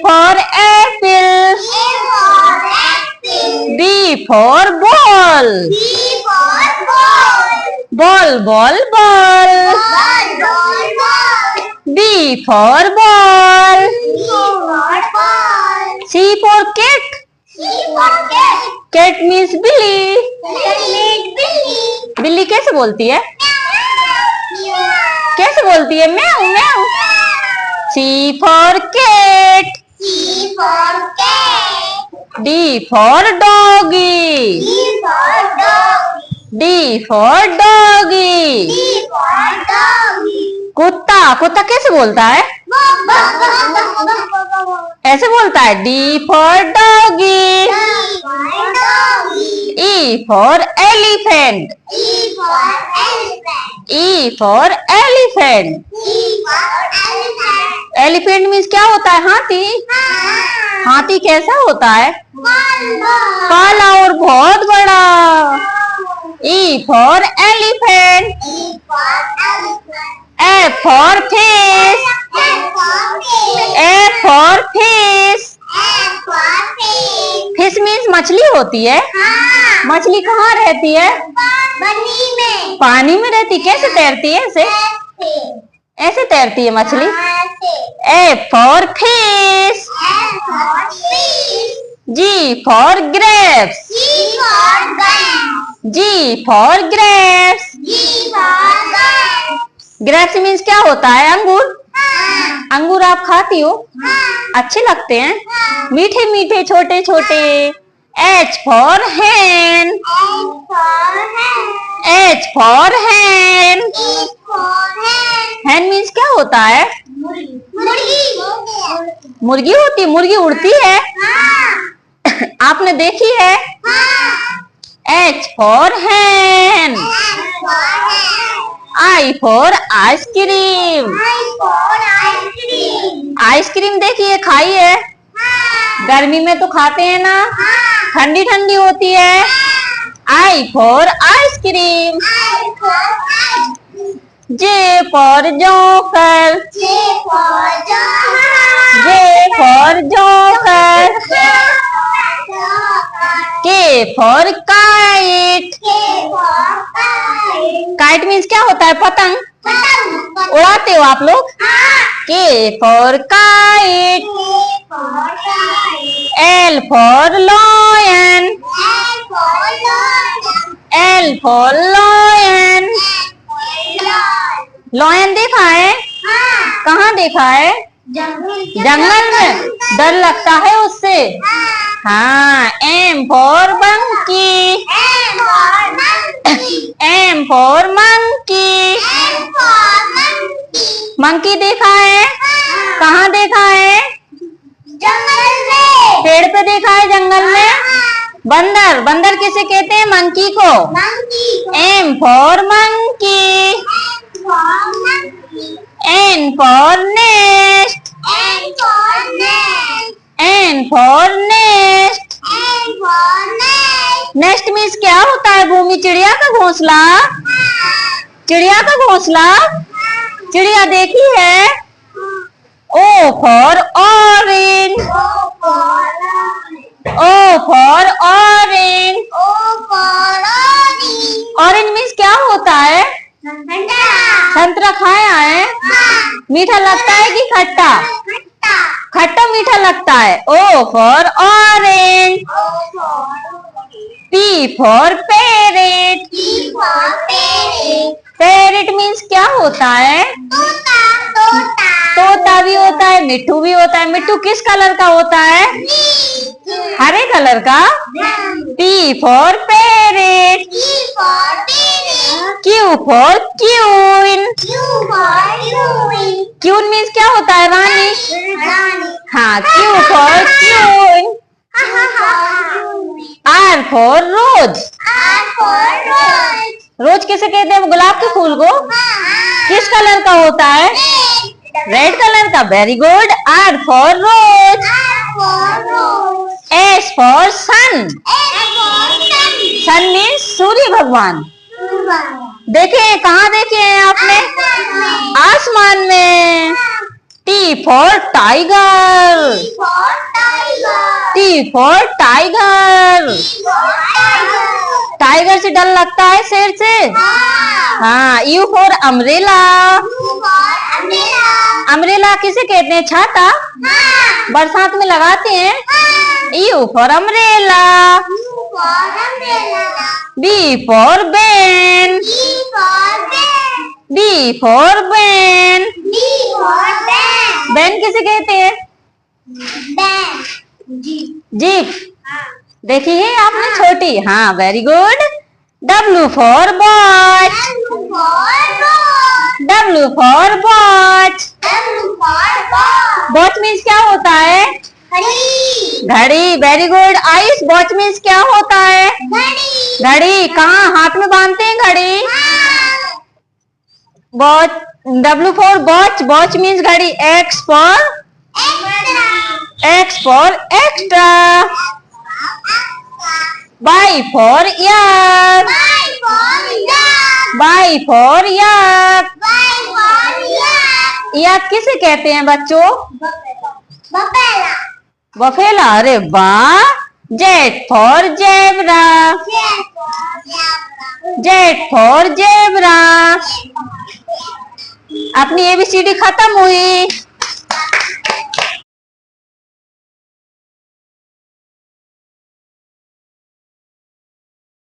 for apple. B for ball. Ball, ball, ball. B for ball. C for cat. Cat means बिल्ली. बिल्ली कैसे बोलती है? कैसे बोलती है? म्याऊ म्याऊ. C for cat. D for doggy. D for doggy. कुत्ता. कुत्ता कैसे बोलता है? ऐसे बोलता है. D for doggy. E for elephant. E for elephant. Elephant means क्या होता है? हाथी. हाथी कैसा होता है? काला और बहुत बड़ा. E for elephant. F for fish. F for fish. Fish means मछली होती है. मछली कहाँ रहती है? पानी में रहती. कैसे तैरती है? ऐसे ऐसे तैरती है मछली. F for fish. G for grapes. G for grapes. Grapes means क्या होता है? अंगूर. अंगूर आप खाती हो? अच्छे लगते हैं. मीठे मीठे छोटे छोटे. H for hen. H for hen. hen means क्या होता है? मुर्गी होती. मुर्गी उड़ती है. आपने देखी है? H for hen. I for ice cream. Ice cream देखिए, खाई है. गर्मी में तो खाते हैं ना. ठंडी ठंडी होती है. I for ice cream. J for joker. J for joker. K for kite. Kite means क्या होता है? पतंग. उड़ाते हो आप लोग? K for kite. L for lion. L for lion. Lion देखा है? कहाँ देखा है? जंगल में. डर लगता है उससे. हाँ. M for monkey. M for monkey. Monkey देखा है? कहाँ देखा है? जंगल में. पेड़ पे देखा है. जंगल में. बंदर. बंदर किसे कहते हैं? मंकी को. M for monkey. N for nest. N for nest. Nest means क्या होता है? भूमि. चिड़िया का घोंसला. चिड़िया का घोंसला. चिड़िया देखी है? O for orange. O for orange. Orange means क्या होता है? संतरा खाया है? मीठा लगता है कि खट्टा? खट्टा मीठा लगता है. O for orange. P for parrot. Parrot means क्या होता है? तोता भी होता है. मिट्ठू भी होता है. मिट्ठू किस कलर का होता है? हरे कलर का. P for parrot. Q for queen. Queen means क्या होता है? रानी. हाँ. Q for queen. R for rose. रोज किसे कहते हैं? गुलाब के फूल को. किस कलर का होता है? रेड कलर का. Very good. R for rose. S for sun. Sun means सूर्य भगवान. देखे? कहाँ देखे हैं आपने? आसमान में. T for tiger. T for tiger. Tiger से डर लगता है शेर से। हाँ। U for umbrella. अम्ब्रेला किसे कहते हैं? छाता। बरसात में लगाते हैं। U for umbrella. B for ben. B for ben. Ban किसे कहते हैं? जीप। देखी है आपने छोटी। हाँ, very good. W for watch. W for watch. Watch means क्या होता है? घड़ी। Very good. Ayush, watch means क्या होता है? घड़ी। कहाँ हाथ में बांधते हैं घड़ी? Watch. W for watch. Watch means घड़ी। X for extra. Y for yak. Y for yak. yak किसे कहते हैं बच्चों? बफेला। अरे वाह। Z for zebra. Z for zebra. अपनी ABCD खत्म हुई।